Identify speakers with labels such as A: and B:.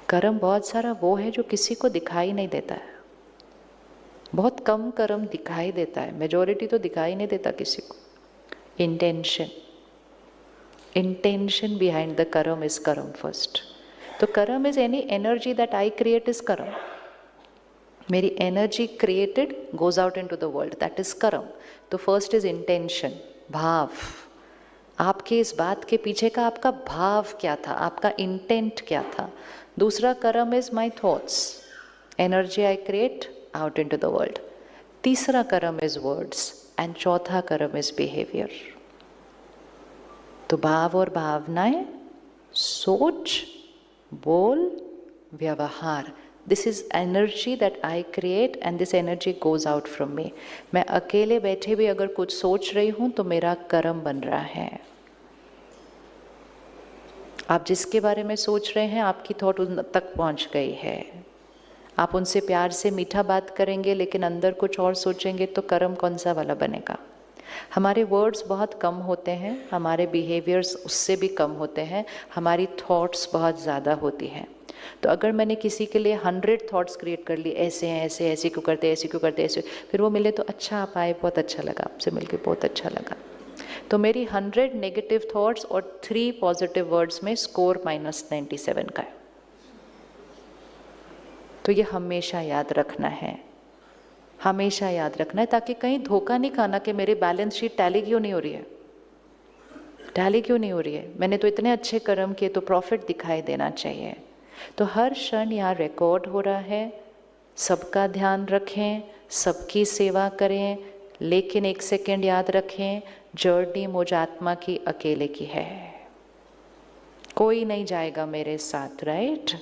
A: कर्म बहुत सारा वो है जो किसी को दिखाई नहीं देता है, बहुत कम कर्म दिखाई देता है, मेजॉरिटी तो दिखाई नहीं देता किसी को। Intention behind the karma is karma first. तो karma is any energy that I create is karma. मेरी energy created goes out into the world, that is karma. तो फर्स्ट इज इंटेंशन, भाव। आपके इस बात के पीछे का आपका भाव क्या था, आपका इंटेंट क्या था। दूसरा karma is my thoughts, energy I create out into the world. तीसरा कर्म इज वर्ड्स एंड चौथा कर्म इज बिहेवियर। तो भाव और भावनाएं, सोच, बोल, व्यवहार, this is energy that I create and this energy goes out from me. मैं अकेले बैठे भी अगर कुछ सोच रही हूं तो मेरा कर्म बन रहा है। आप जिसके बारे में सोच रहे हैं आपकी थॉट उन तक पहुंच गई है। आप उनसे प्यार से मीठा बात करेंगे लेकिन अंदर कुछ और सोचेंगे तो कर्म कौन सा वाला बनेगा। हमारे वर्ड्स बहुत कम होते हैं, हमारे बिहेवियर्स उससे भी कम होते हैं, हमारी थॉट्स बहुत ज़्यादा होती हैं। तो अगर मैंने किसी के लिए 100 थॉट्स क्रिएट कर ली, ऐसे हैं, ऐसे ऐसे क्यों करते, ऐसे क्यों करते, ऐसे, फिर वो मिले तो अच्छा आप आए, बहुत अच्छा लगा, आपसे मिलके बहुत अच्छा लगा। तो मेरी 100 नेगेटिव थॉट्स और 3 पॉजिटिव वर्ड्स में स्कोर -97 का है। तो ये हमेशा याद रखना है, हमेशा याद रखना है, ताकि कहीं धोखा नहीं खाना कि मेरी बैलेंस शीट टैली क्यों नहीं हो रही है, टैली क्यों नहीं हो रही है, मैंने तो इतने अच्छे कर्म किए तो प्रॉफिट दिखाई देना चाहिए। तो हर क्षण यहाँ रिकॉर्ड हो रहा है, सबका ध्यान रखें, सबकी सेवा करें, लेकिन 1 सेकेंड याद रखें, जर्नी मुझ आत्मा की अकेले की है, कोई नहीं जाएगा मेरे साथ, राइट।